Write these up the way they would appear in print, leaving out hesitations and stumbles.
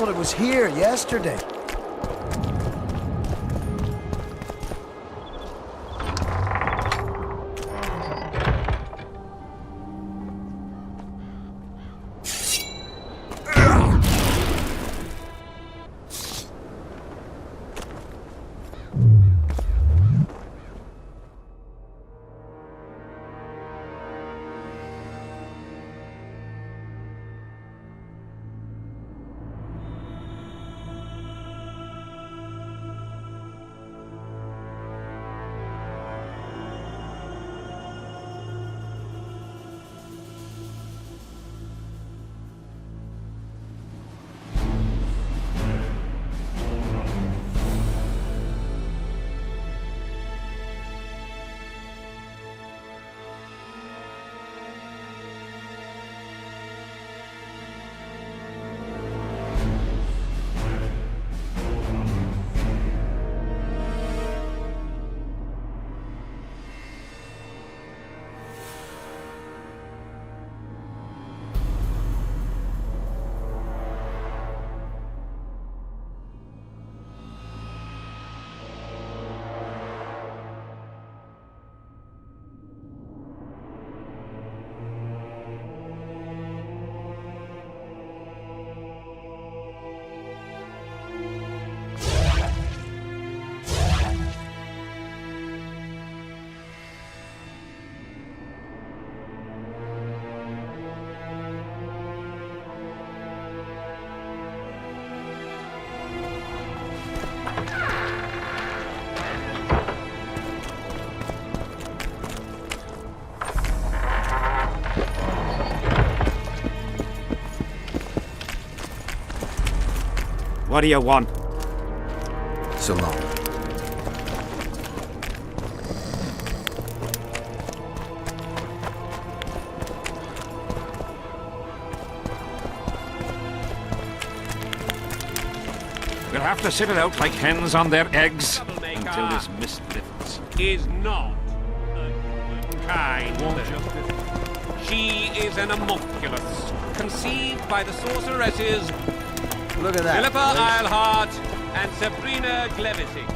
Well, it was here yesterday. What do you want? So long. We'll have to sit it out like hens on their eggs until this mist lifts. Is not kind. She is an homunculus, conceived by the sorceresses Look at that. Philippa Eilhart and Sabrina Glevising.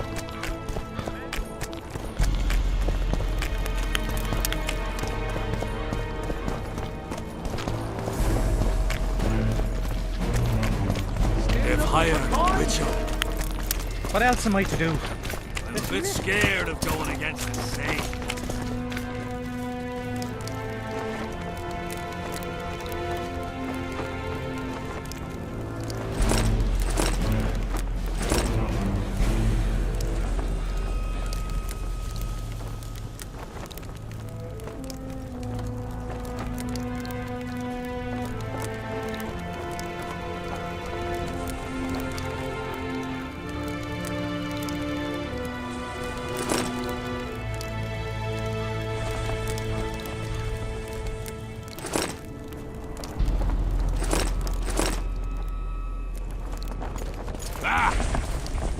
They've hired a witch hunt. What else am I to do? I'm a bit scared of going against the same.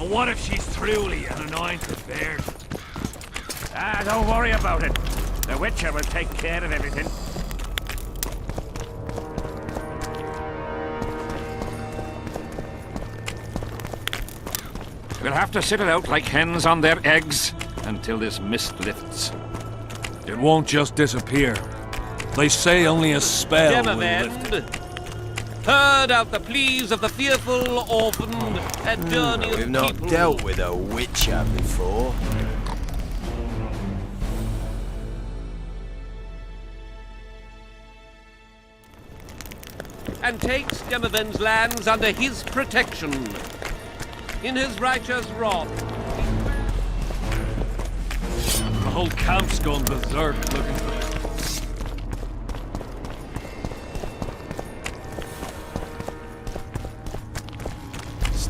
But what if she's truly an anointed bear? Don't worry about it. The Witcher will take care of everything. We'll have to sit it out like hens on their eggs until this mist lifts. It won't just disappear. They say only a spell will lift it. Demavend heard out the pleas of the fearful, orphaned, and journeying We've not people. dealt with a witcher before. And takes Demavend's lands under his protection. In his righteous wrath, The whole camp's gone berserk looking for it.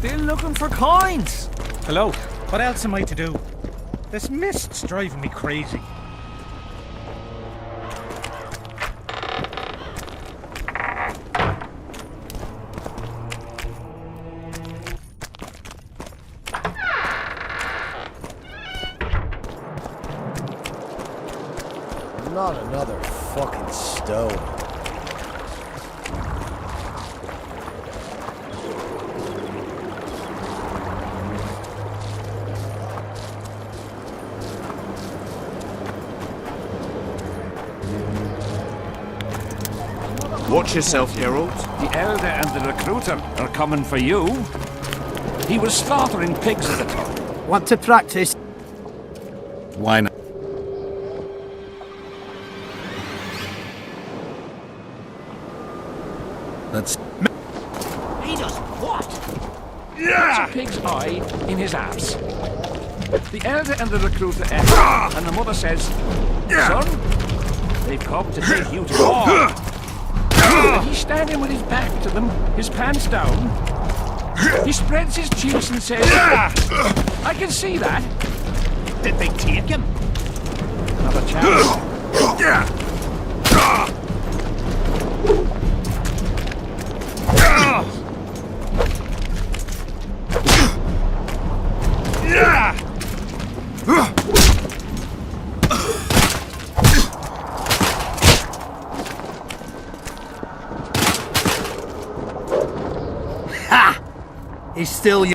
Still looking for coins? Hello? What else am I to do? This mist's driving me crazy. Not another fucking stone. Watch yourself, Geralt. The elder and the recruiter are coming for you. He was slaughtering pigs at the top. Want to practice? Why not? Let's... He does what? There's a pig's eye in his ass. The elder and the recruiter enter, and the mother says, "Son, they've come to take you to war." And he's standing with his back to them, his pants down. He spreads his cheeks and says, "I can see that." Did they take him? Not a chance. He's still you.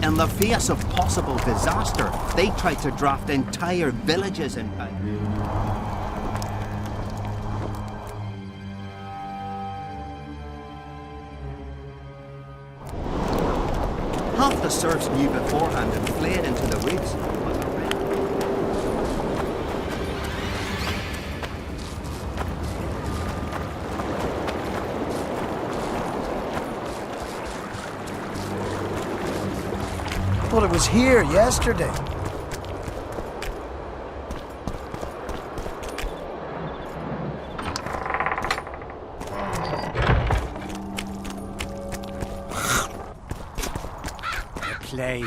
In the face of possible disaster, they tried to draft entire villages in power. Half the serfs knew beforehand and fled into the woods. Well, it was here yesterday. Plague.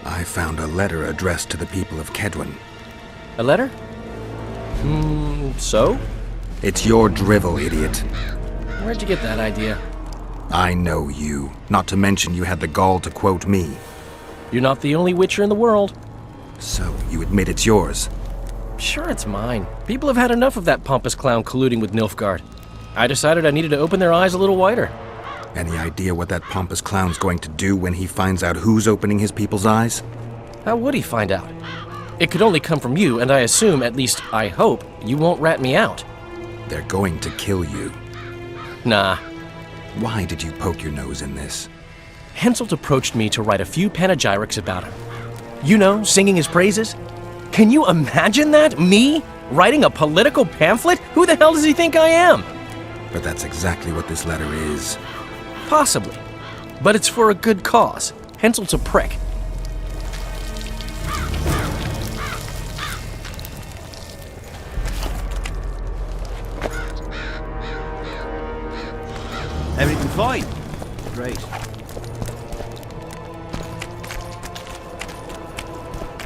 I found a letter addressed to the people of Kedwin. A letter? So? It's your drivel, idiot. Where'd you get that idea? I know you. Not to mention you had the gall to quote me. You're not the only Witcher in the world. So, you admit it's yours? Sure, it's mine. People have had enough of that pompous clown colluding with Nilfgaard. I decided I needed to open their eyes a little wider. Any idea what that pompous clown's going to do when he finds out who's opening his people's eyes? How would he find out? It could only come from you, and I assume, at least I hope, you won't rat me out. They're going to kill you. Nah. Why did you poke your nose in this? Henselt approached me to write a few panegyrics about him. You know, singing his praises. Can you imagine that? Me? Writing a political pamphlet? Who the hell does he think I am? But that's exactly what this letter is. Possibly. But it's for a good cause. Henselt's a prick. Everything fine? Great.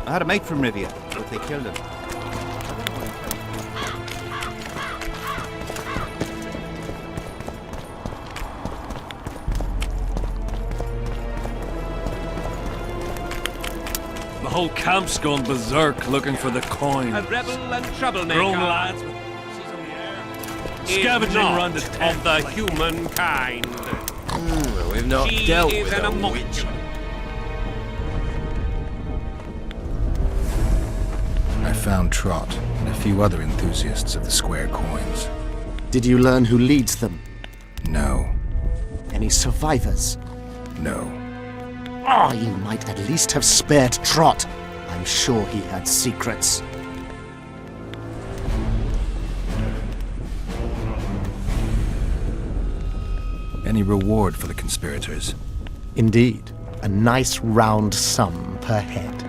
I had a mate from Rivia, but they killed him. The whole camp's gone berserk looking for the coin. A rebel and troublemaker. Grown lads with horses in the air. Is Scavenging not around the tent. of the humankind. We've not She dealt is with an a among- witch. I found Trot and a few other enthusiasts of the square coins. Did you learn who leads them? No. Any survivors? No. Oh, you might at least have spared Trot. I'm sure he had secrets. Any reward for the conspirators? Indeed. A nice round sum per head.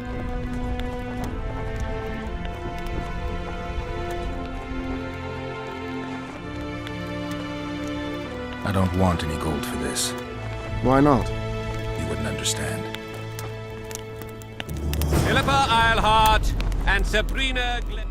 I don't want any gold for this. Why not? You would didn't understand. Philippa Eilhart and Sabrina Glen...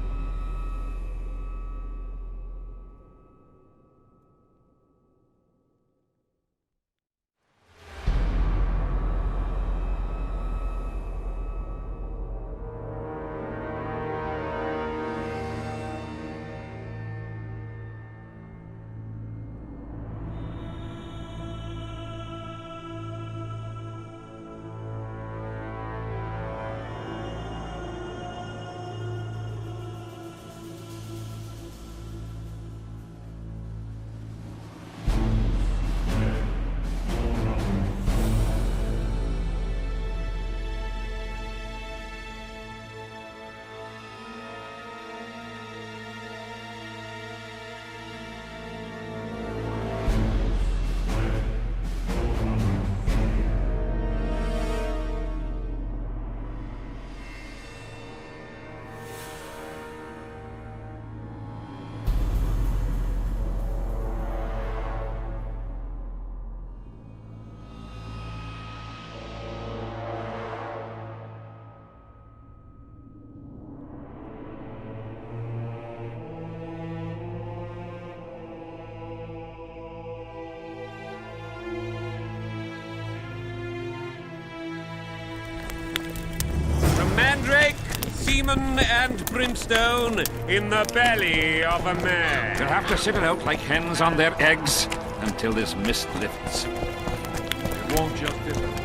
Mandrake, semen, and brimstone in the belly of a man. They'll have to sit it out like hens on their eggs until this mist lifts. It won't just disappear.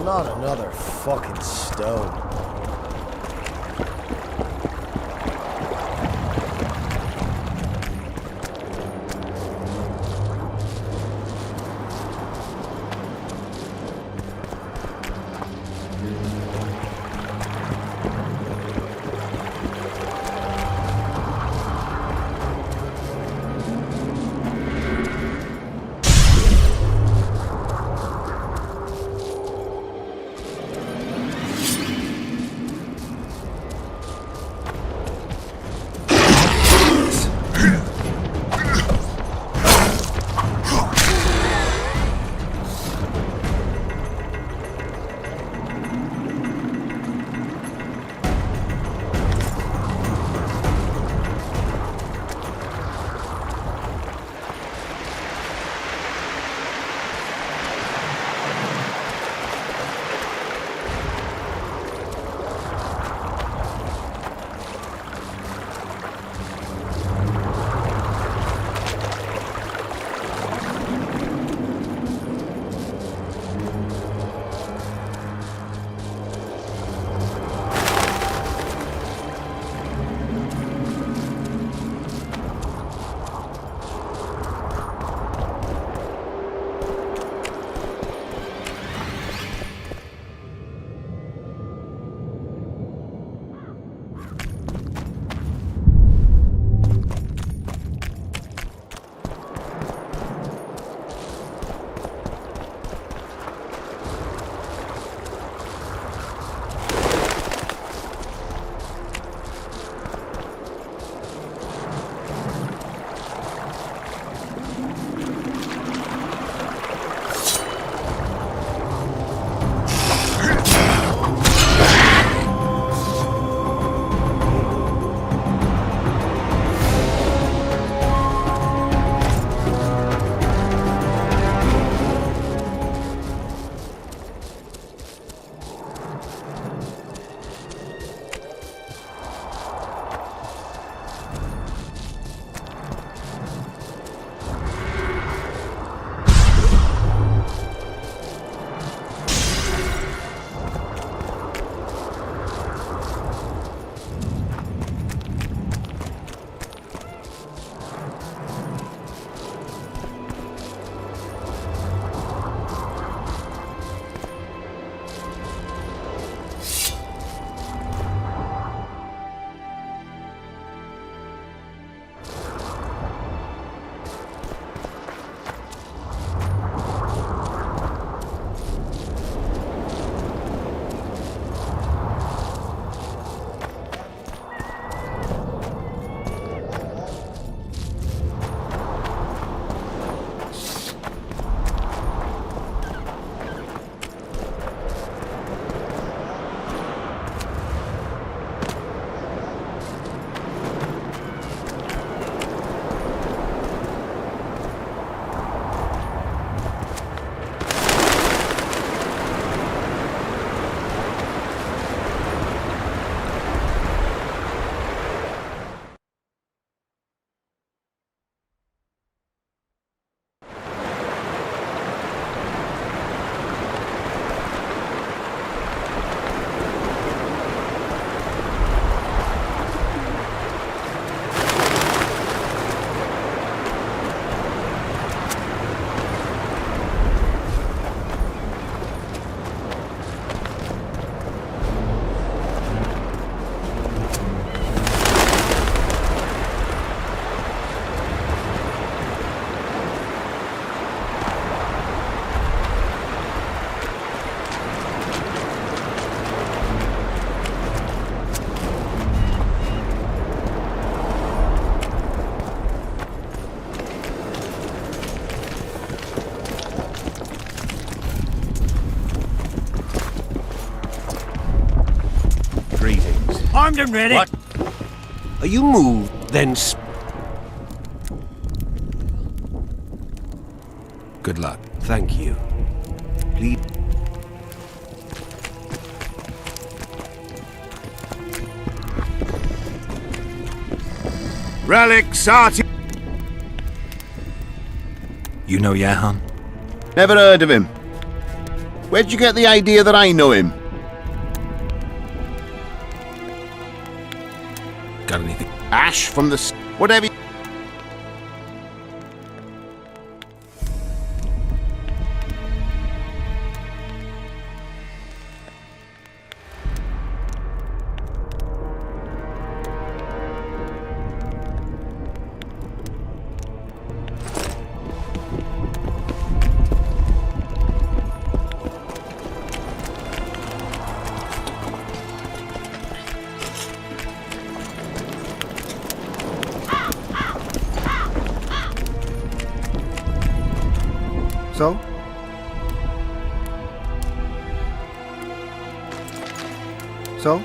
Not another fucking stone. Armed and ready. What? Are you moved? Then Good luck. thank you. Please. Relic Sarti. You know Yahan? Never heard of him. Where'd you get the idea that I know him? Got anything? Ash from the... whatever... So? So?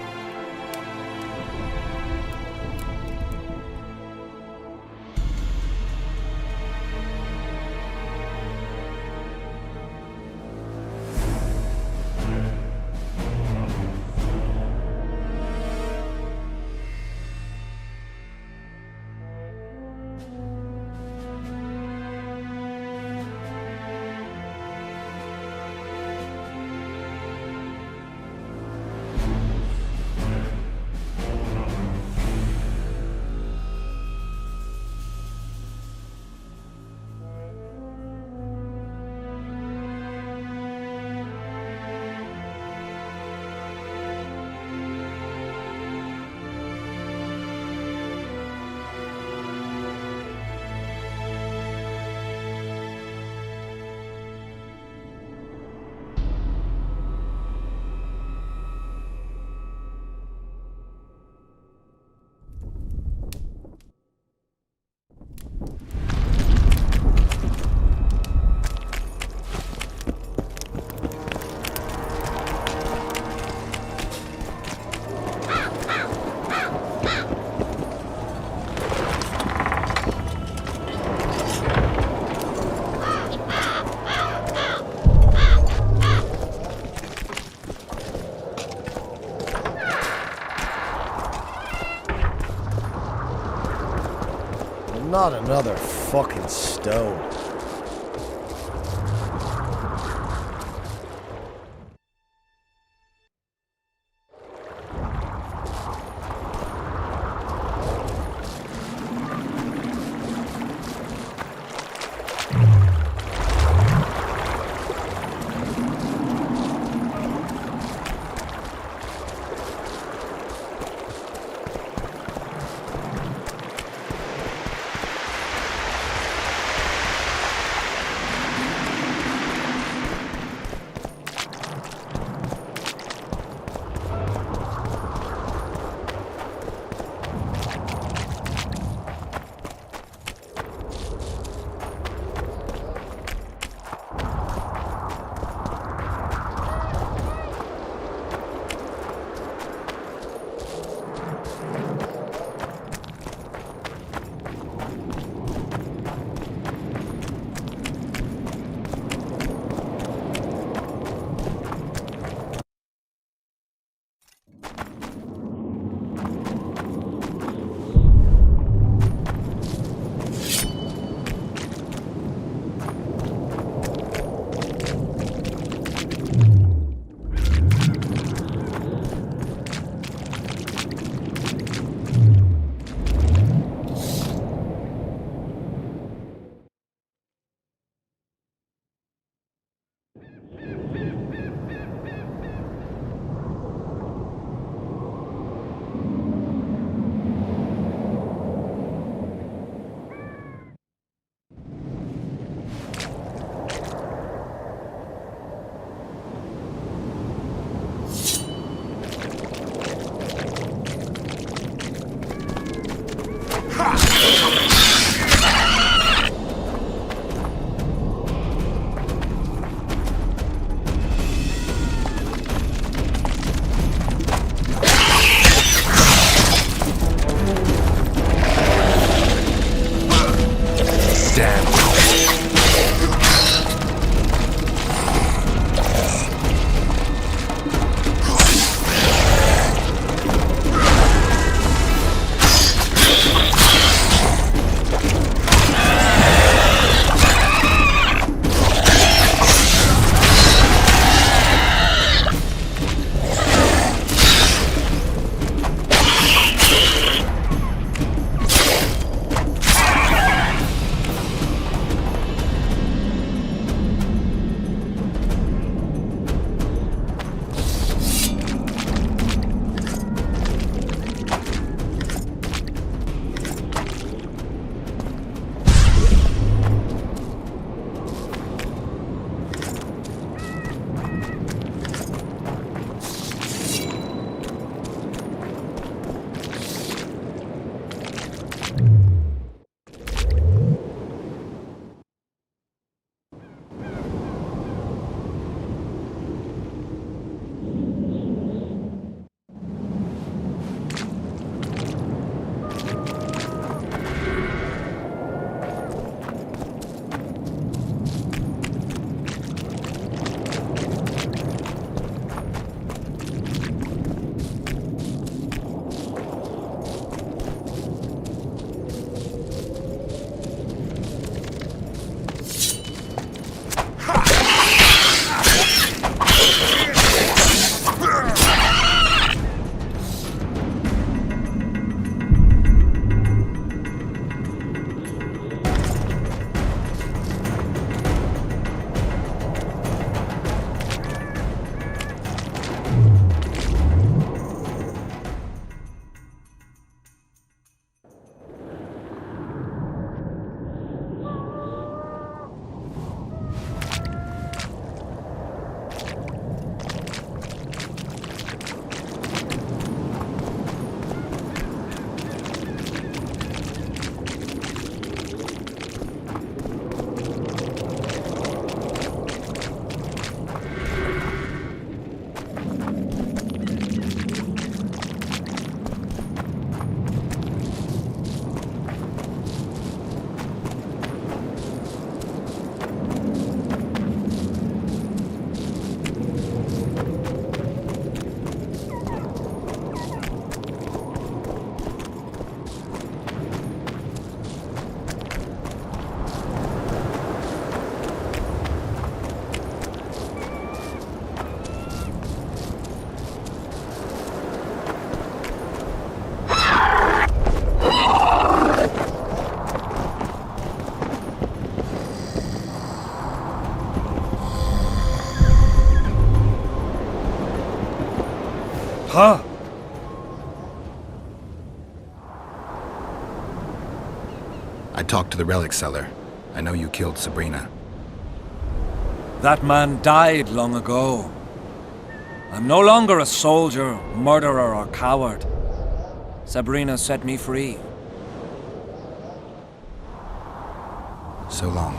Not another fucking stone. I talked to the relic seller. I know you killed Sabrina. That man died long ago. I'm no longer a soldier, murderer, or coward. Sabrina set me free. So long.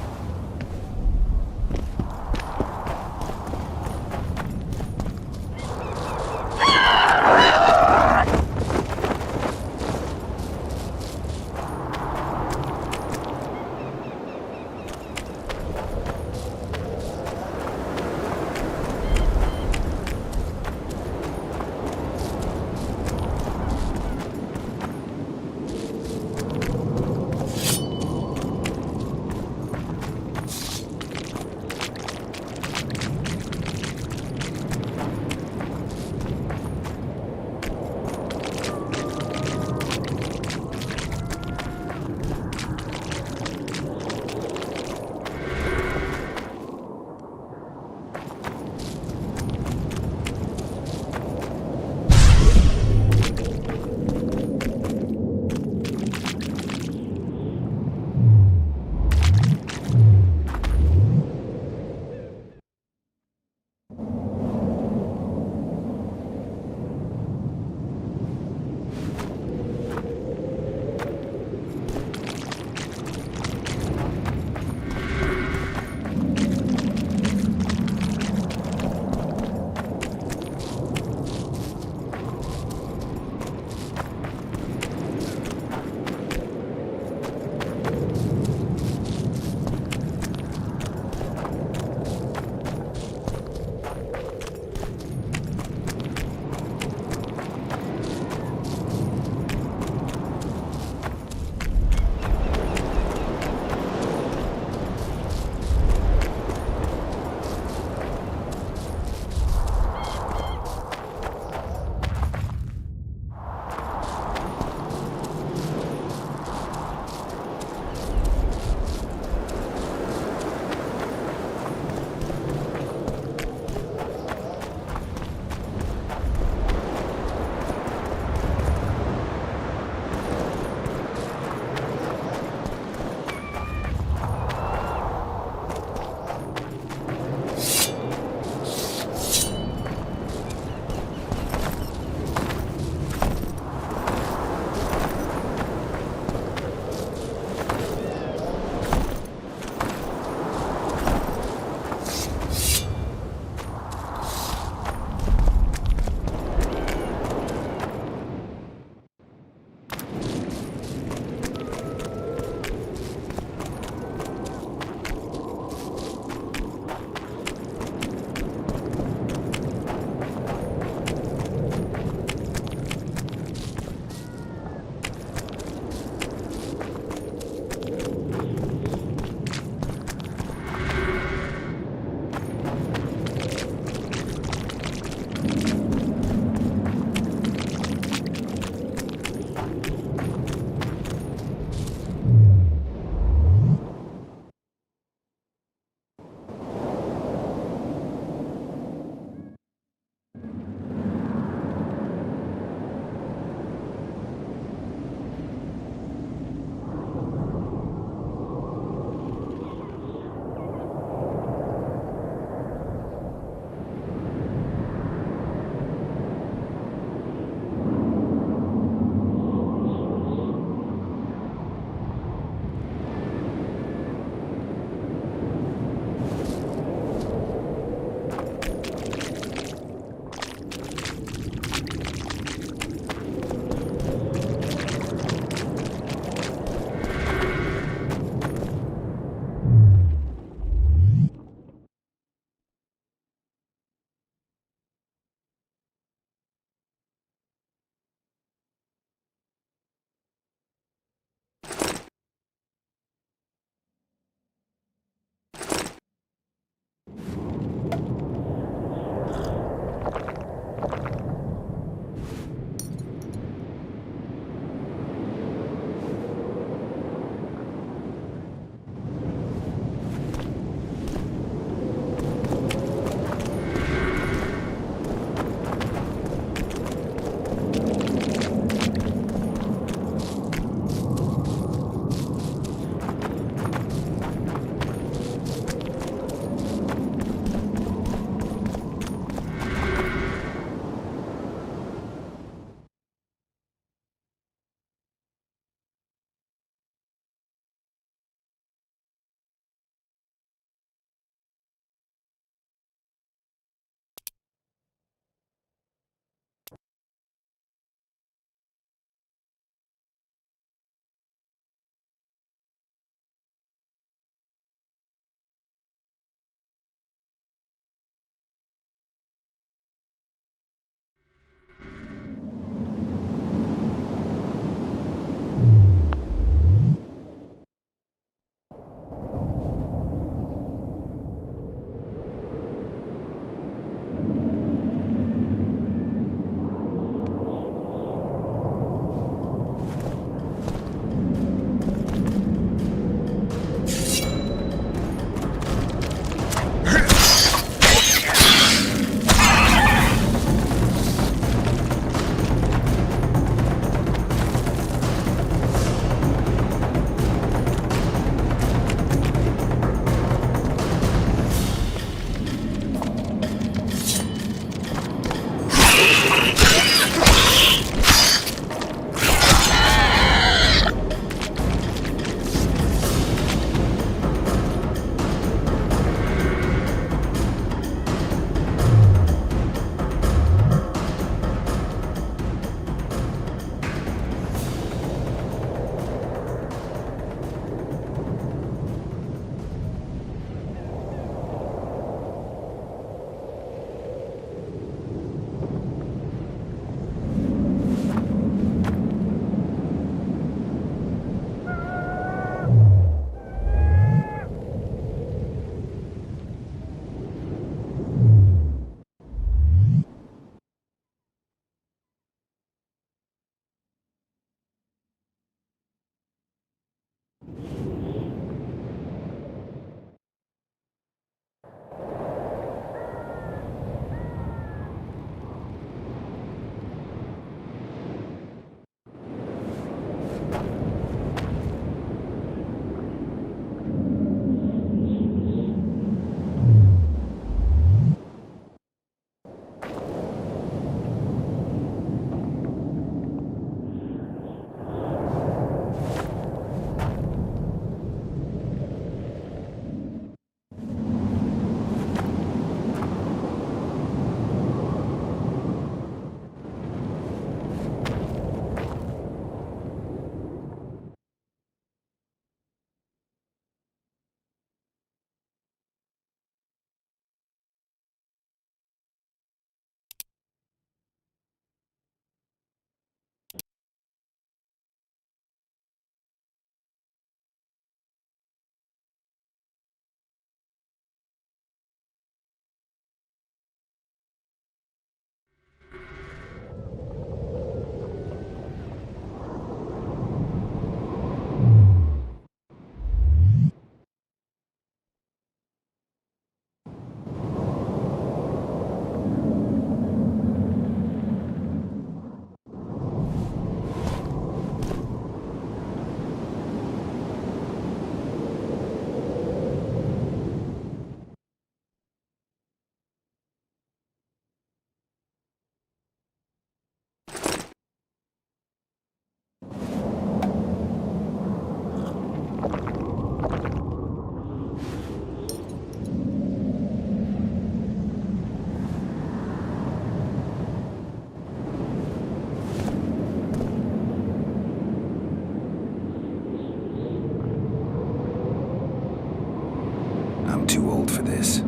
too old for this.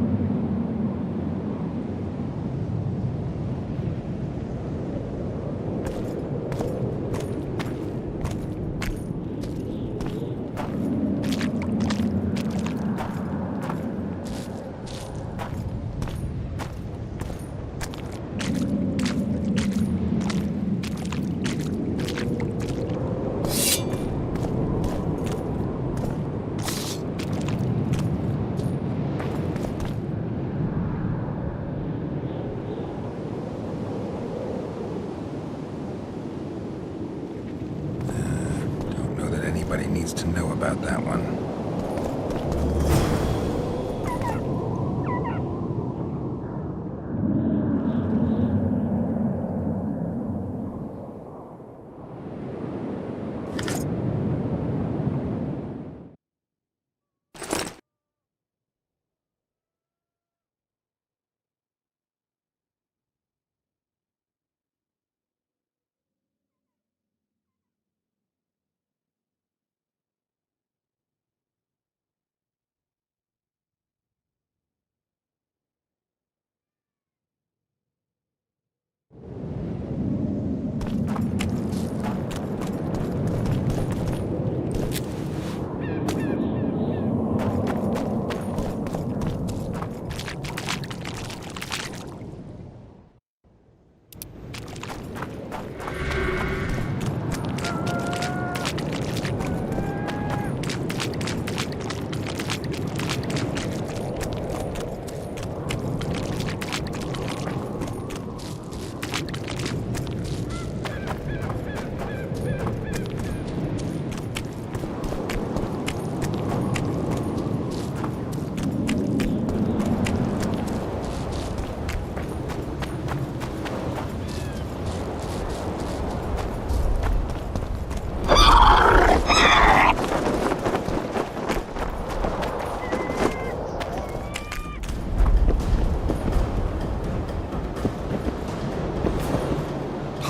Anybody needs to know about that one.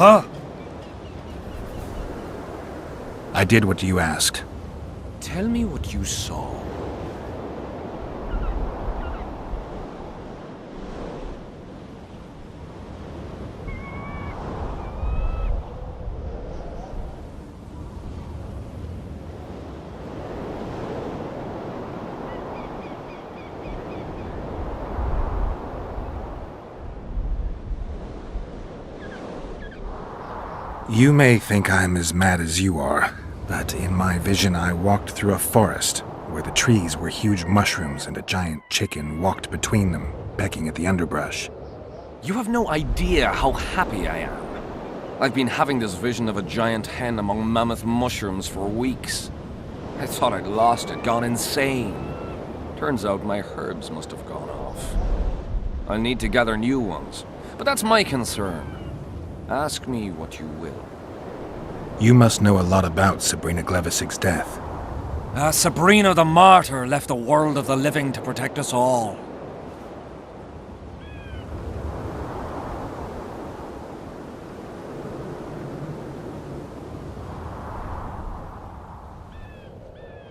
Huh? I did what you asked. Tell me what you saw. You may think I'm as mad as you are, but in my vision I walked through a forest where the trees were huge mushrooms and a giant chicken walked between them, pecking at the underbrush. You have no idea how happy I am. I've been having this vision of a giant hen among mammoth mushrooms for weeks. I thought I'd lost it, gone insane. Turns out my herbs must have gone off. I'll need to gather new ones, but that's my concern. Ask me what you will. You must know a lot about Sabrina Glevisig's death. Sabrina the Martyr left the world of the living to protect us all.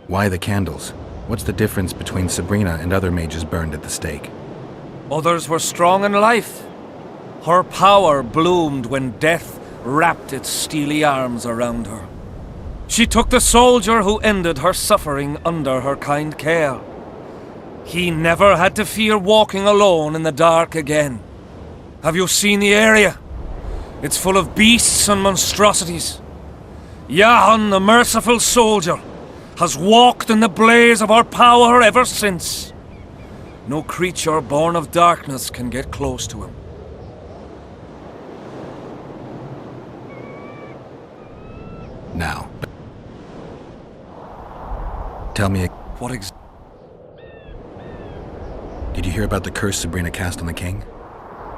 Why the candles? What's the difference between Sabrina and other mages burned at the stake? Others were strong in life. Her power bloomed when death wrapped its steely arms around her. She took the soldier who ended her suffering under her kind care. He never had to fear walking alone in the dark again. Have you seen the area? It's full of beasts and monstrosities. Jahan, the merciful soldier, has walked in the blaze of our power ever since. No creature born of darkness can get close to him. Now, tell me, What did you hear about the curse Sabrina cast on the king?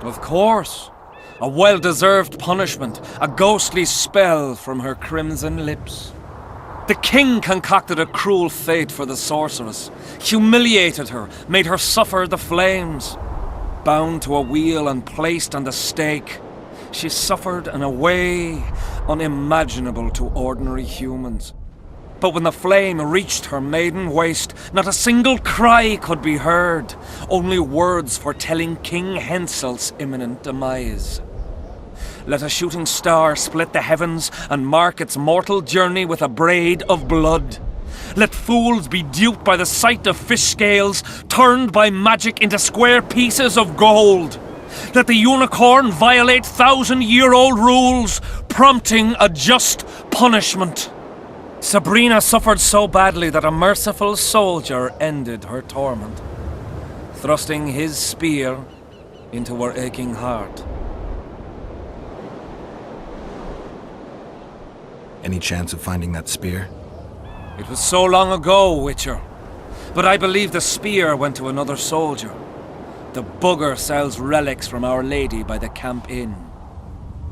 Of course. A well-deserved punishment, a ghostly spell from her crimson lips. The king concocted a cruel fate for the sorceress, humiliated her, made her suffer the flames. Bound to a wheel and placed on the stake, she suffered in a way unimaginable to ordinary humans. But when the flame reached her maiden waist, not a single cry could be heard, only words foretelling King Hensel's imminent demise. Let a shooting star split the heavens and mark its mortal journey with a braid of blood. Let fools be duped by the sight of fish scales, turned by magic into square pieces of gold. Let the unicorn violate 1,000-year-old rules, prompting a just punishment. Sabrina suffered so badly that a merciful soldier ended her torment, thrusting his spear into her aching heart. Any chance of finding that spear? It was so long ago, Witcher, but I believe the spear went to another soldier. The bugger sells relics from Our Lady by the Camp Inn.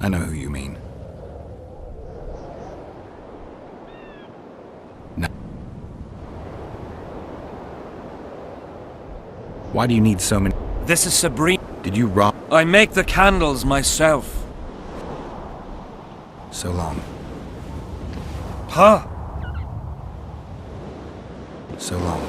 I know who you mean. No. Why do you need so many? This is Sabrina. Did you rob? I make the candles myself. So long. Huh? So long.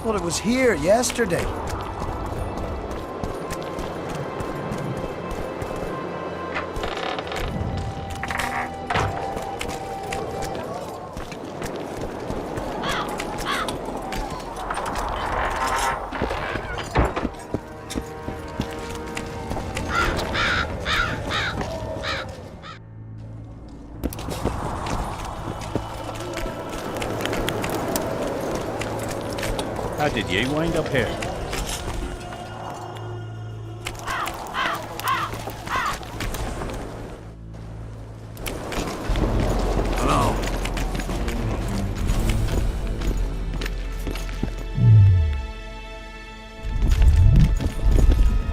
Well, it was here yesterday. How did you wind up here? Hello.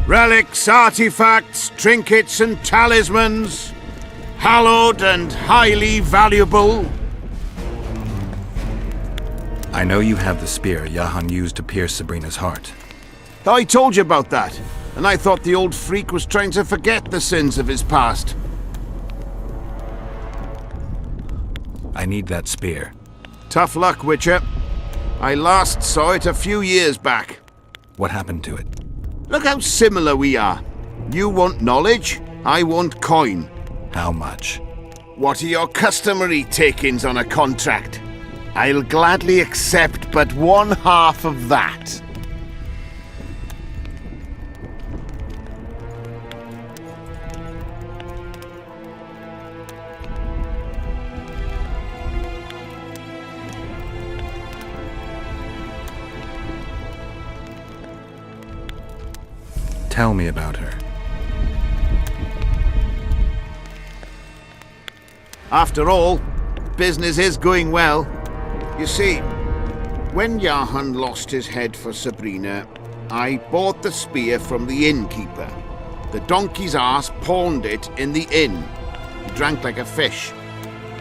Relics, artifacts, trinkets and talismans, hallowed and highly valuable. I know you have the spear Jahan used to pierce Sabrina's heart. I told you about that. and I thought the old freak was trying to forget the sins of his past. I need that spear. Tough luck, Witcher. I last saw it a few years back. What happened to it? Look how similar we are. You want knowledge, I want coin. How much? What are your customary takings on a contract? I'll gladly accept but 1/2 of that. Tell me about her. After all, business is going well. You see, when Johann lost his head for Sabrina, I bought the spear from the innkeeper. The donkey's ass pawned it in the inn. He drank like a fish.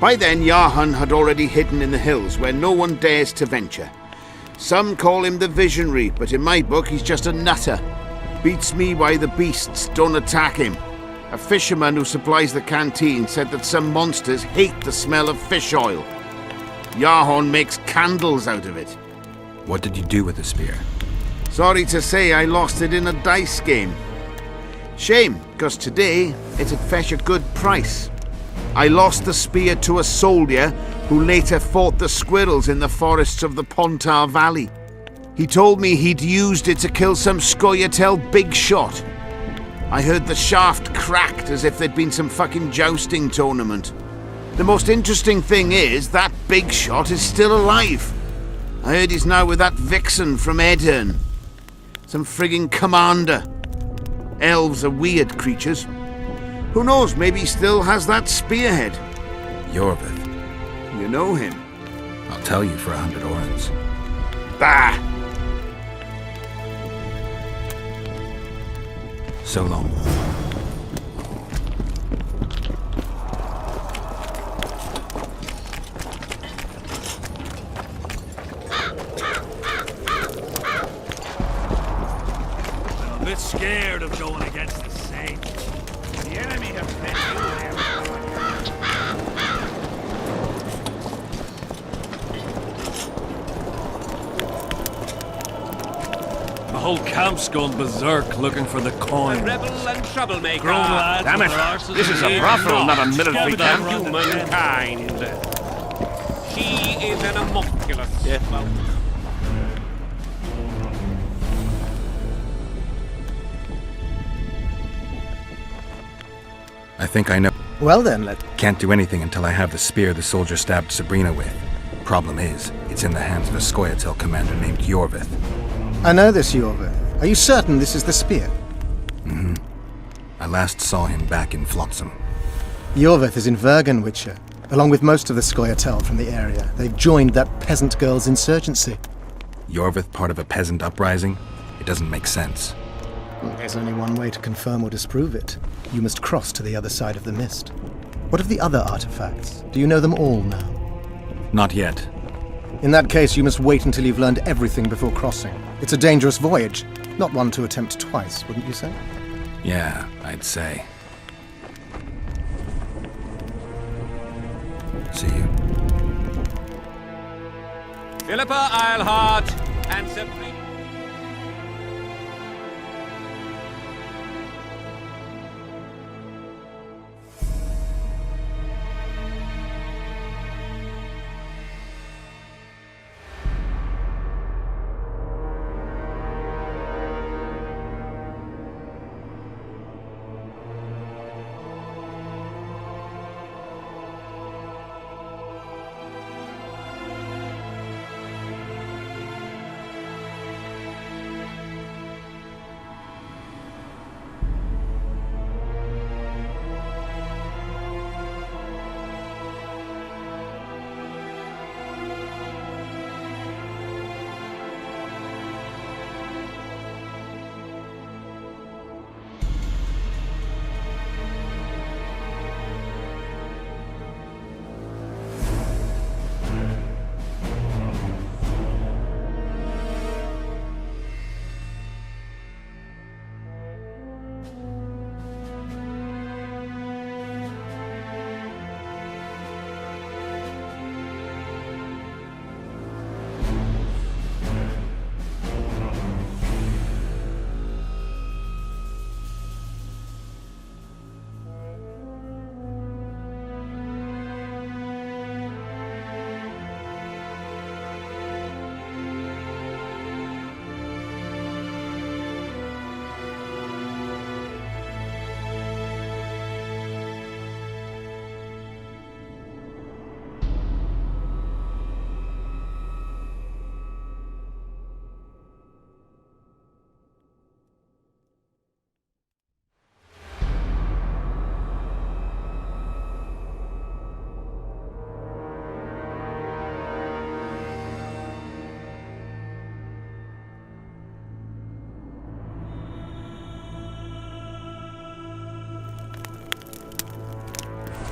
By then, Johann had already hidden in the hills where no one dares to venture. Some call him the visionary, but in my book, he's just a nutter. Beats me why the beasts don't attack him. A fisherman who supplies the canteen said that some monsters hate the smell of fish oil. Johann makes candles out of it. What did you do with the spear? Sorry to say I lost it in a dice game. Shame, because today it'd fetch a good price. I lost the spear to a soldier who later fought the squirrels in the forests of the Pontar Valley. He told me he'd used it to kill some Scoia'tael big shot. I heard the shaft cracked as if there'd been some fucking jousting tournament. The most interesting thing is that big shot is still alive. I heard he's now with that vixen from Edirn. Some frigging commander. Elves are weird creatures. Who knows, maybe he still has that spearhead. Yorvith. You know him? I'll tell you for 100 orens. Bah! So long. I'm a bit scared of going against the Saints. The enemy have sent you there. The whole camp's gone berserk looking for the coin. A rebel and troublemaker. Grown lads Damn with it! their arses This is a in brothel, not a knots. military Get that camp. round the Humankind. She is an homunculus. Yeah. Well, I think I know. Well then, Can't do anything until I have the spear the soldier stabbed Sabrina with. Problem is, it's in the hands of a Scoia'tael commander named Yorvith. I know this Yorvith. Are you certain this is the spear? Mm-hmm. I last saw him back in Flotsam. Yorvith is in Vergen, Witcher, along with most of the Scoia'tael from the area. They've joined that peasant girl's insurgency. Yorvith part of a peasant uprising? It doesn't make sense. There's only one way to confirm or disprove it. You must cross to the other side of the mist. What of the other artifacts? Do you know them all now? Not yet. In that case, you must wait until you've learned everything before crossing. It's a dangerous voyage, not one to attempt twice, wouldn't you say? Yeah, I'd say. See you. Philippa Eilhart and Sabrina.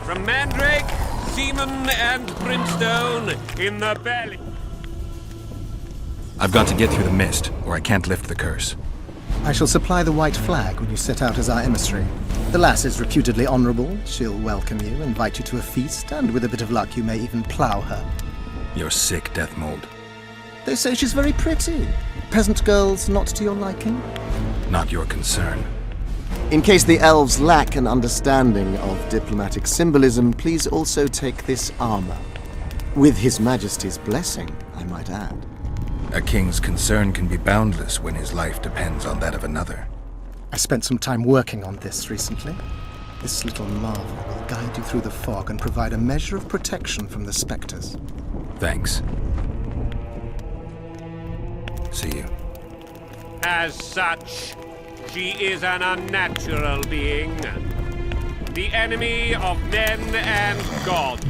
From Mandrake, Seaman, and Brimstone in the belly. I've got to get through the mist, or I can't lift the curse. I shall supply the white flag when you set out as our emissary. The lass is reputedly honorable. She'll welcome you, invite you to a feast, and with a bit of luck you may even plough her. You're sick, Death Mold. They say she's very pretty. Peasant girls not to your liking? Not your concern. In case the elves lack an understanding of diplomatic symbolism, please also take this armor. With His Majesty's blessing, I might add. A king's concern can be boundless when his life depends on that of another. I spent some time working on this recently. This little marvel will guide you through the fog and provide a measure of protection from the specters. Thanks. See you. As such, she is an unnatural being. The enemy of men and gods.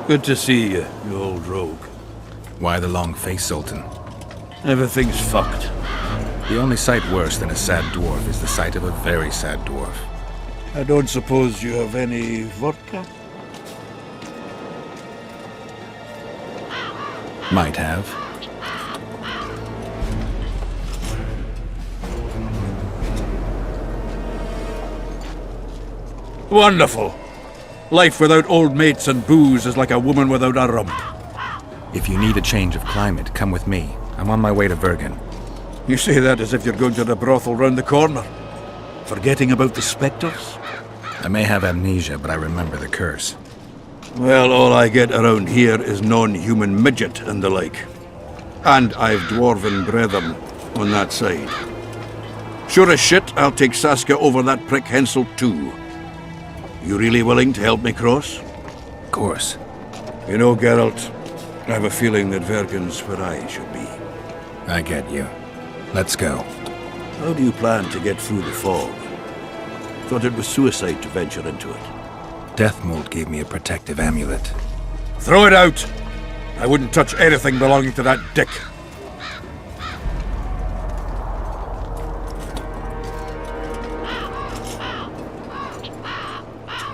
Good to see you, you old rogue. Why the long face, Sultan? Everything's fucked. The only sight worse than a sad dwarf is the sight of a very sad dwarf. I don't suppose you have any vodka? Might have. Wonderful. Life without old mates and booze is like a woman without a rump. If you need a change of climate, come with me. I'm on my way to Vergen. You say that as if you're going to the brothel round the corner. Forgetting about the spectres? I may have amnesia, but I remember the curse. Well, all I get around here is non-human midget and the like. And I've dwarven brethren on that side. Sure as shit, I'll take Saskia over that prick Hensel too. You really willing to help me cross? Of course. You know, Geralt, I have a feeling that Vergen's where I should be. I get you. Let's go. How do you plan to get through the fog? Thought it was suicide to venture into it. Death Mold gave me a protective amulet. Throw it out! I wouldn't touch anything belonging to that dick.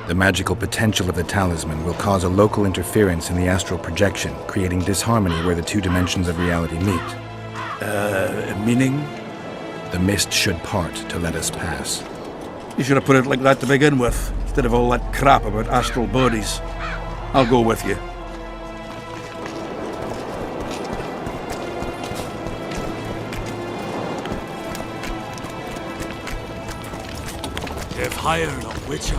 The magical potential of the talisman will cause a local interference in the astral projection, creating disharmony where the two dimensions of reality meet. Meaning? The mist should part to let us pass. You should have put it like that to begin with, instead of all that crap about astral bodies. I'll go with you. They've hired a witcher.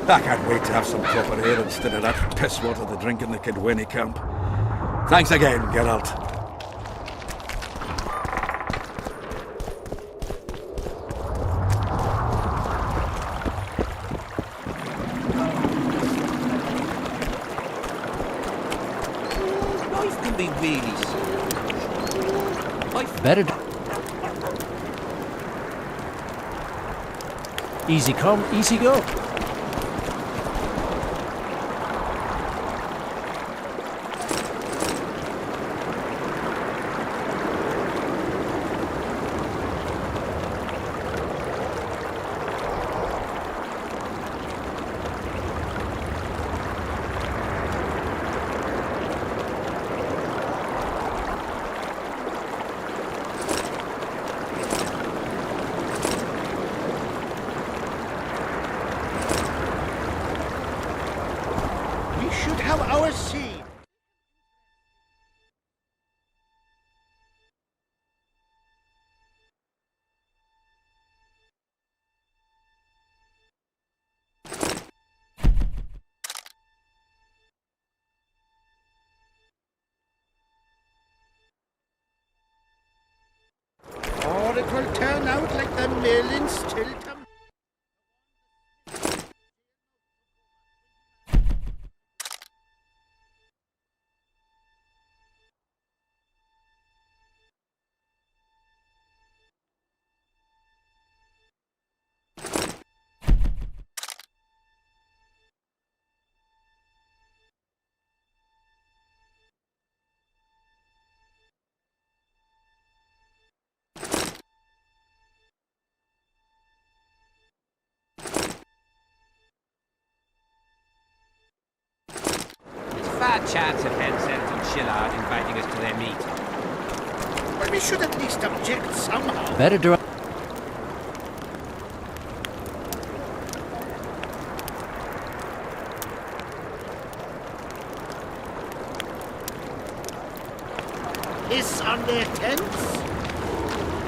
I can't wait to have some proper air instead of that piss water to drink in the Kidwini camp. Thanks again, Geralt. Life can be really Better. Easy come, easy go. We should have our seed. Or it will turn out like the mill in Stilton. Bad chance of Hensent and Shillard inviting us to their meet. Well, we should at least object somehow. Better do. Hiss on their tents?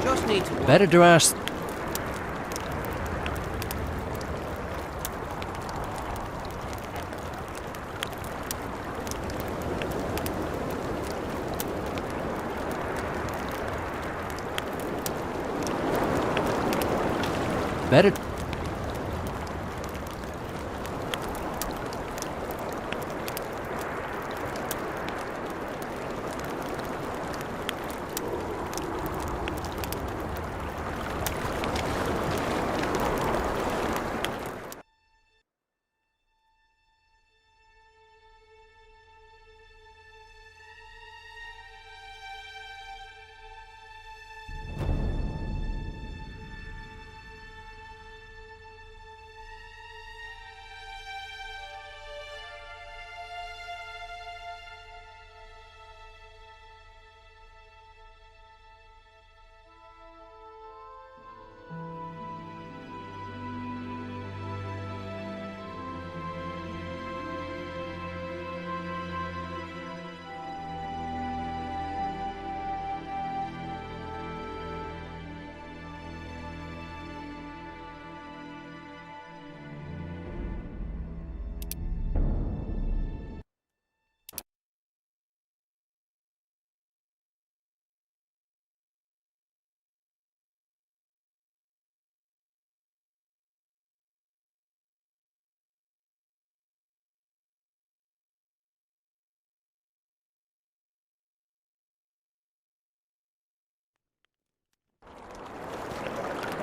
Just need to. Better to ask. Better.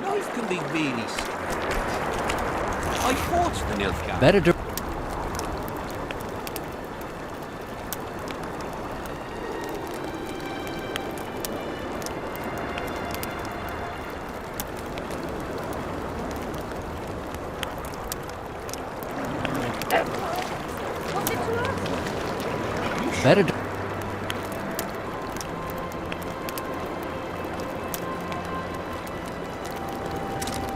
Life can be really strange. I fought the Nilfgaard. Better do. Better.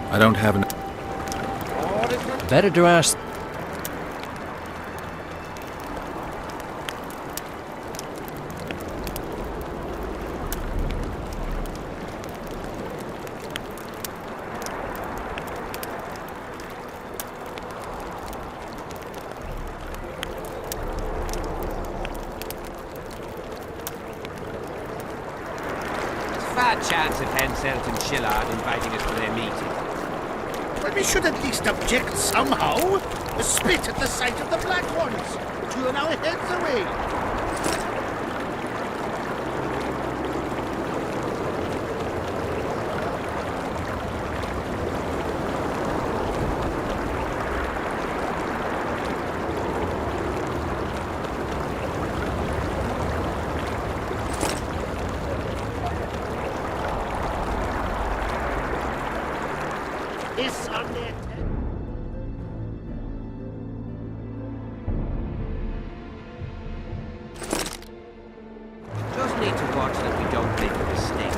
I don't have an... Better to ask. Fat chance of Henselt and Shillard inviting us to their meeting. Well, we should at least object somehow. Spit at the sight of the black ones. Turn our heads away. It's on their Just need to watch that we don't make a mistake.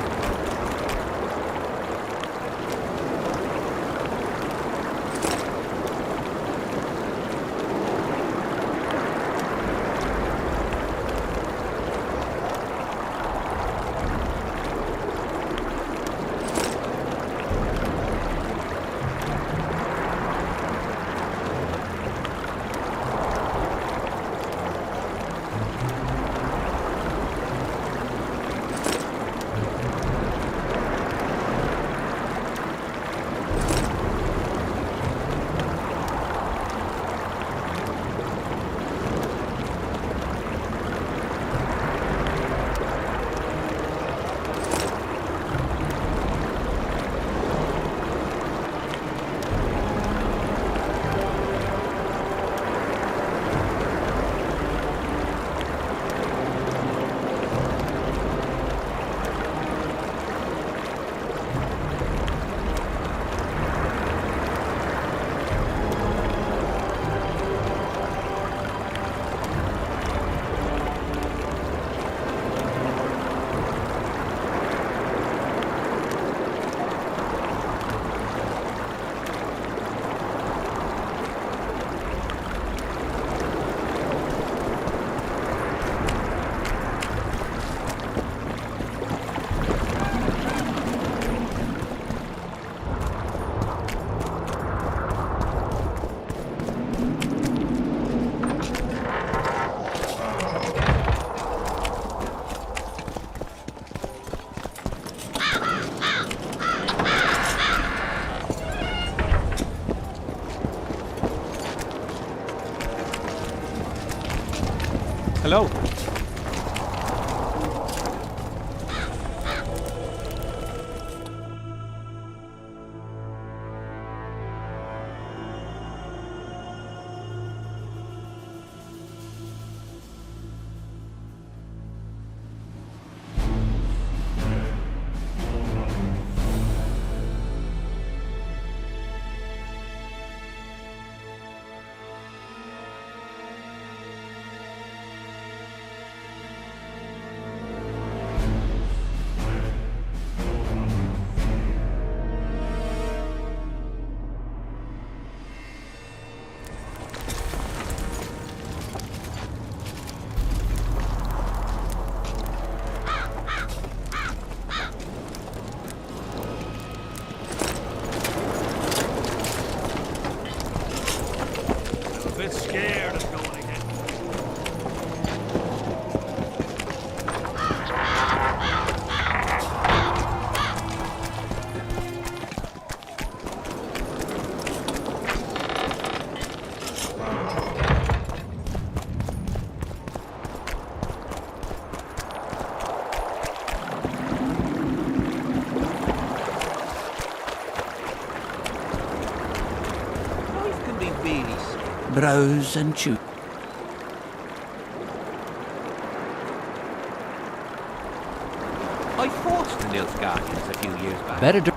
Hello. Browse and choose. I fought the Nilfgaardians a few years back. Better do.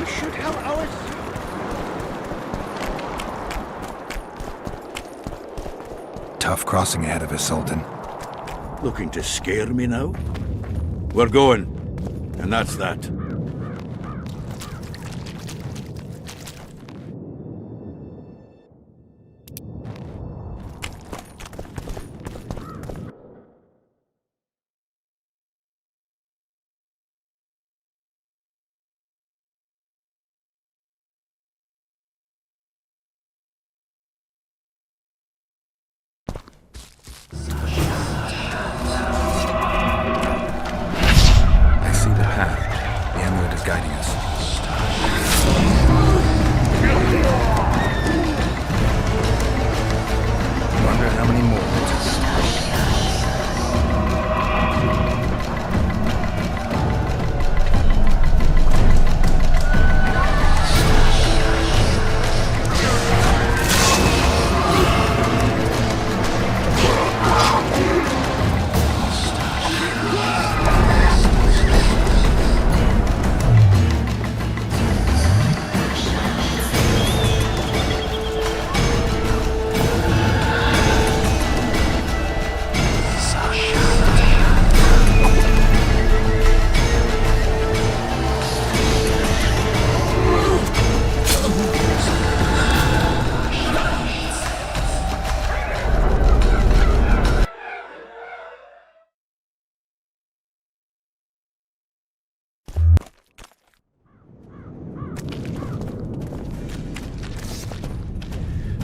We should have ours. Tough crossing ahead of us, Sultan. Looking to scare me now? We're going. And that's that. Guiding us. Wonder how many more.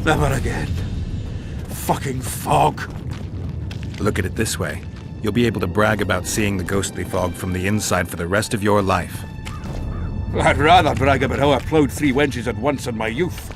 Never again. Fucking fog. Look at it this way. You'll be able to brag about seeing the ghostly fog from the inside for the rest of your life. I'd rather brag about how I ploughed 3 wenches at once in my youth.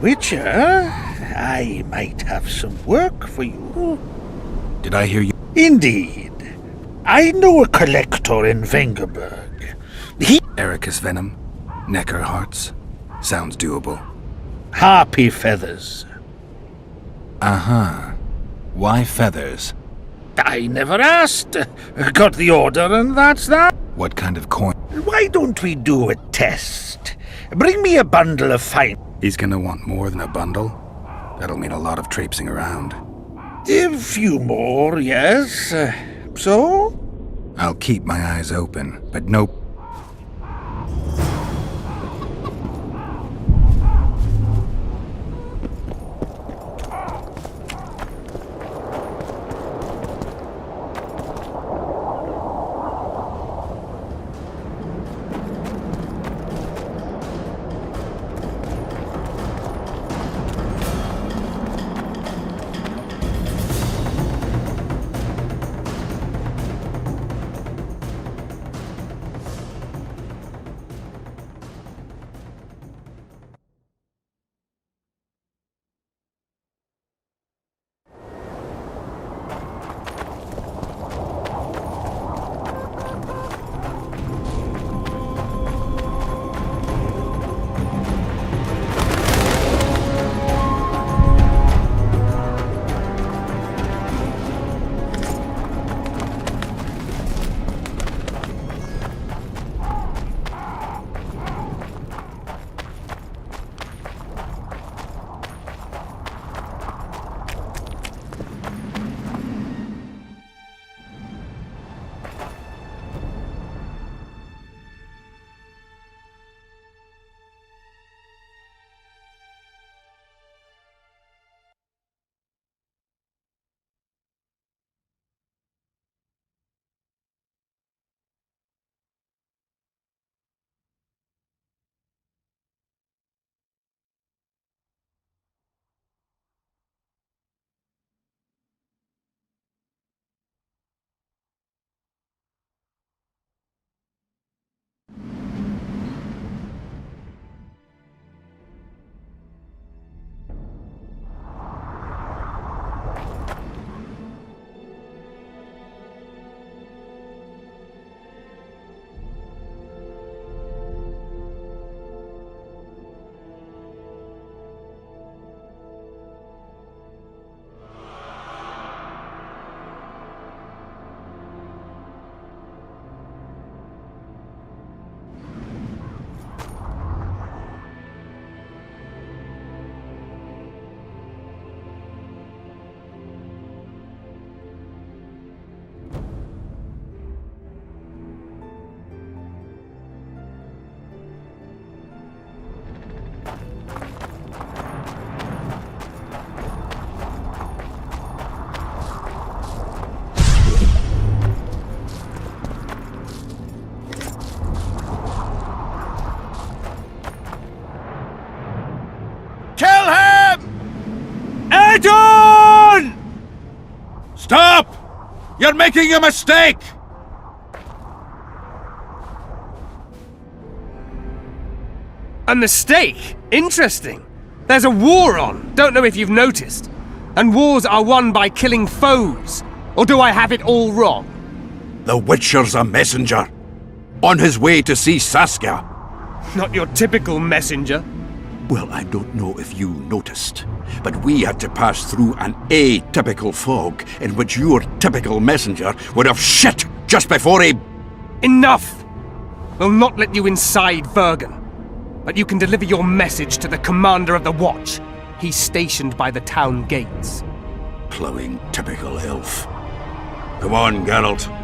Witcher, I might have some work for you. Did I hear you? Indeed. I know a collector in Vengerberg. Ericus venom, Necker hearts. Sounds doable. Harpy feathers. Uh-huh. Why feathers? I never asked. Got the order and that's that. What kind of coin? Why don't we do a test? Bring me a bundle of fine... He's gonna want more than a bundle. That'll mean a lot of traipsing around. A few more, yes. So? I'll keep my eyes open, but nope. Get on! Stop! You're making a mistake! A mistake? Interesting. There's a war on, don't know if you've noticed. And wars are won by killing foes. Or do I have it all wrong? The Witcher's a messenger. On his way to see Saskia. Not your typical messenger. Well, I don't know if you noticed, but we had to pass through an atypical fog in which your typical messenger would have shit just before he... Enough! We'll not let you inside Bergen. But you can deliver your message to the commander of the watch. He's stationed by the town gates. Plowing typical elf. Come on, Geralt.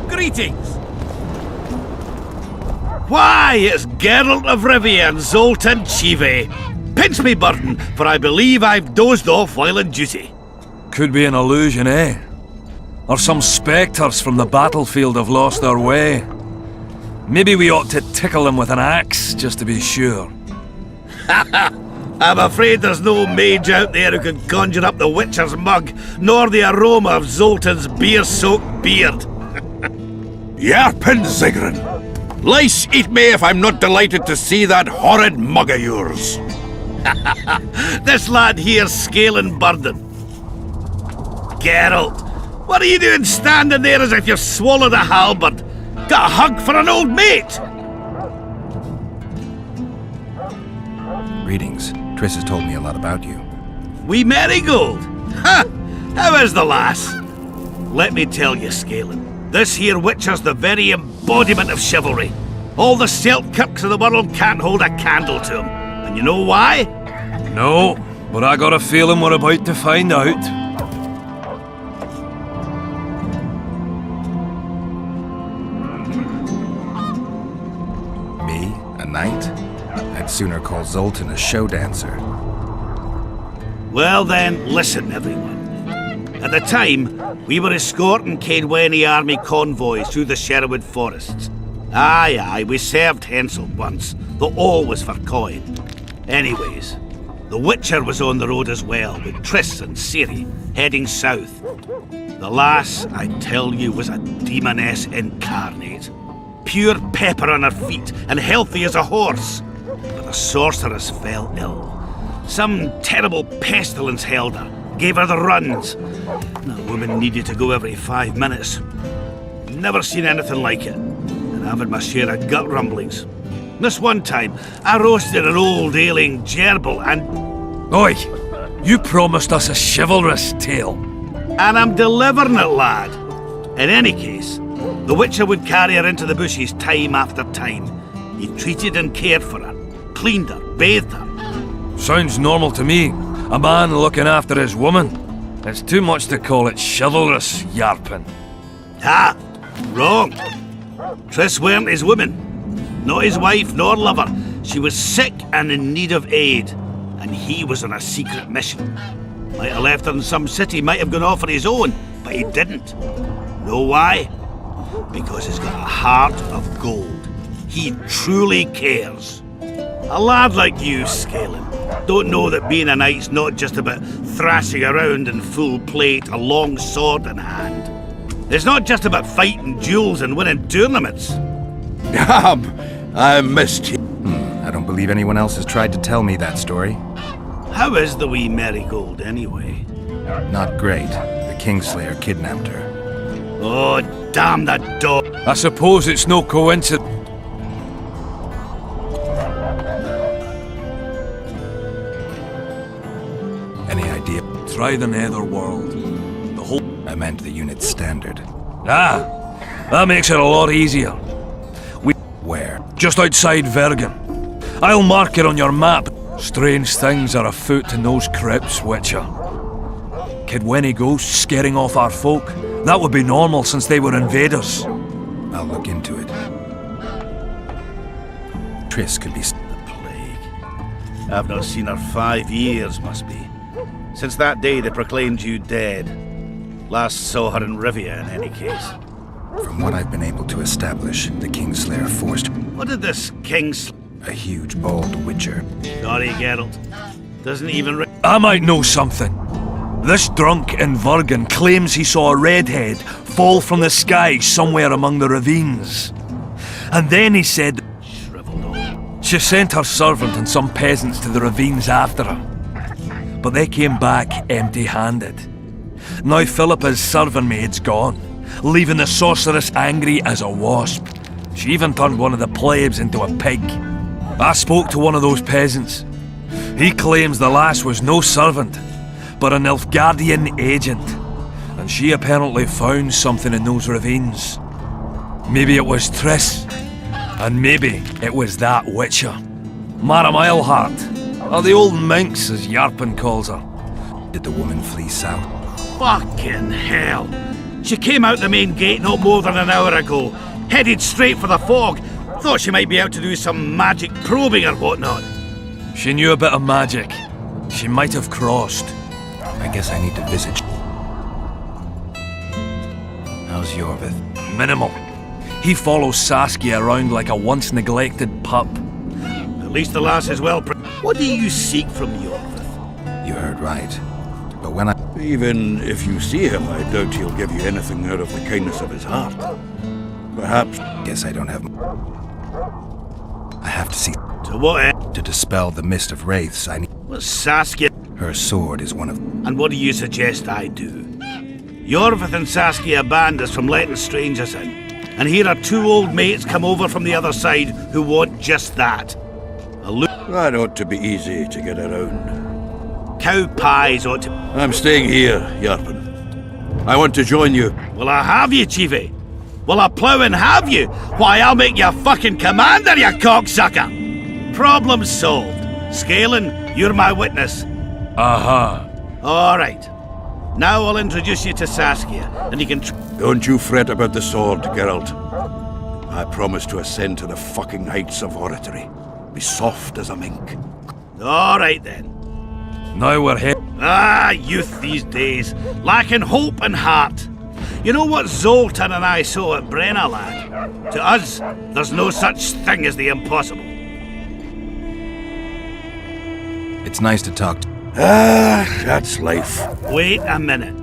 Greetings! Why, it's Geralt of Rivia and Zoltan Chive. Pinch me, Burton, for I believe I've dozed off while on duty. Could be an illusion, eh? Or some spectres from the battlefield have lost their way. Maybe we ought to tickle them with an axe, just to be sure. I'm afraid there's no mage out there who can conjure up the Witcher's mug, nor the aroma of Zoltan's beer-soaked beard. Yarpin Zigrin! Lice eat me if I'm not delighted to see that horrid mug of yours. This lad here's scaling burden. Geralt, what are you doing standing there as if you've swallowed a halberd? Got a hug for an old mate? Greetings. Triss has told me a lot about you. Wee Marigold? Ha! How is the lass? Let me tell you, Scalen, this here Witcher's the very embodiment of chivalry. All the Selkirks of the world can't hold a candle to him. And you know why? No, but I got a feeling we're about to find out. Me? A knight? I'd sooner call Zoltan a show dancer. Well then, listen everyone. At the time, we were escorting Caedwene army convoys through the Sherwood forests. Aye, we served Henselt once, though always for coin. Anyways, the Witcher was on the road as well, with Triss and Ciri, heading south. The lass, I tell you, was a demoness incarnate. Pure pepper on her feet, and healthy as a horse. But the sorceress fell ill. Some terrible pestilence held her, gave her the runs. The woman needed to go every 5 minutes. Never seen anything like it, and I've had my share of gut rumblings. This one time, I roasted an old ailing gerbil and... Oi! You promised us a chivalrous tale. And I'm delivering it, lad. In any case, The Witcher would carry her into the bushes time after time. He treated and cared for her, cleaned her, bathed her. Sounds normal to me. A man looking after his woman. It's too much to call it chivalrous, Yarpin. Ah, wrong. Triss weren't his woman. Not his wife nor lover. She was sick and in need of aid. And he was on a secret mission. Might have left her in some city, might have gone off on his own, but he didn't. Know why? Because he's got a heart of gold. He truly cares. A lad like you, Scalen, don't know that being a knight's not just about thrashing around in full plate, a long sword in hand. It's not just about fighting duels and winning tournaments. I missed you. I don't believe anyone else has tried to tell me that story. How is the wee Marigold, anyway? Not great. The Kingslayer kidnapped her. Oh, damn that dog. I suppose it's no coincidence. Any idea? Try the Netherworld. The whole... I meant the unit's standard. Ah, that makes it a lot easier. Where? Just outside Vergen. I'll mark it on your map. Strange things are afoot in those crypts, Witcher. Kidwenny ghosts scaring off our folk. That would be normal since they were invaders. I'll look into it. Triss could be... The plague. I've not seen her 5 years, must be. Since that day they proclaimed you dead. Last saw her in Rivia, in any case. From what I've been able to establish, the Kingslayer forced... What did this A huge, bald witcher. Sorry, Geralt. Doesn't even... I might know something. This drunk in Vergen claims he saw a redhead fall from the sky somewhere among the ravines. And then he said... Shriveled old. She sent her servant and some peasants to the ravines after her. But they came back empty-handed. Now Philippa's servant maid's gone, leaving the sorceress angry as a wasp. She even turned one of the plebs into a pig. I spoke to one of those peasants. He claims the lass was no servant, but an Nilfgaardian agent. And she apparently found something in those ravines. Maybe it was Triss. And maybe it was that Witcher. Mara Milehart, or the old minx as Yarpin calls her. Did the woman flee south? Fucking hell! She came out the main gate not more than an hour ago, headed straight for the fog. Thought she might be out to do some magic probing or whatnot. She knew a bit of magic. She might have crossed. I guess I need to visit. How's Yorvith? Minimal. He follows Saskia around like a once-neglected pup. At least the lass is well... What do you seek from Yorvith? You heard right. But when I... Even if you see him, I doubt he'll give you anything out of the kindness of his heart. Perhaps... Guess I don't have... I have to see... To what end? To dispel the mist of wraiths, I need... Well, Saskia... Her sword is one of... And what do you suggest I do? Yorvith and Saskia banned us from letting strangers in. And here are 2 old mates come over from the other side who want just that. That ought to be easy to get around. Cow pies ought to... I'm staying here, Yarpin. I want to join you. Will I have you, Chiefy? Will I plough and have you? Why, I'll make you a fucking commander, you cocksucker! Problem solved. Scalen, you're my witness. Aha. Alright. Now I'll introduce you to Saskia, and you can... Don't you fret about the sword, Geralt. I promise to ascend to the fucking heights of oratory. Be soft as a mink. Alright then. Now we're here. Ah, youth these days, lacking hope and heart. You know what Zoltan and I saw at Brenna, lad? To us, there's no such thing as the impossible. It's nice to talk to... Ah, that's life. Wait a minute.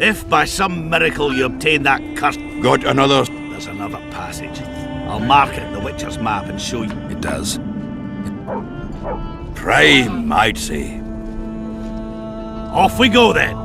If by some miracle you obtain that curse... Got another... There's another passage. I'll mark it in the Witcher's map and show you. It does. Prime, I'd say. Off we go then.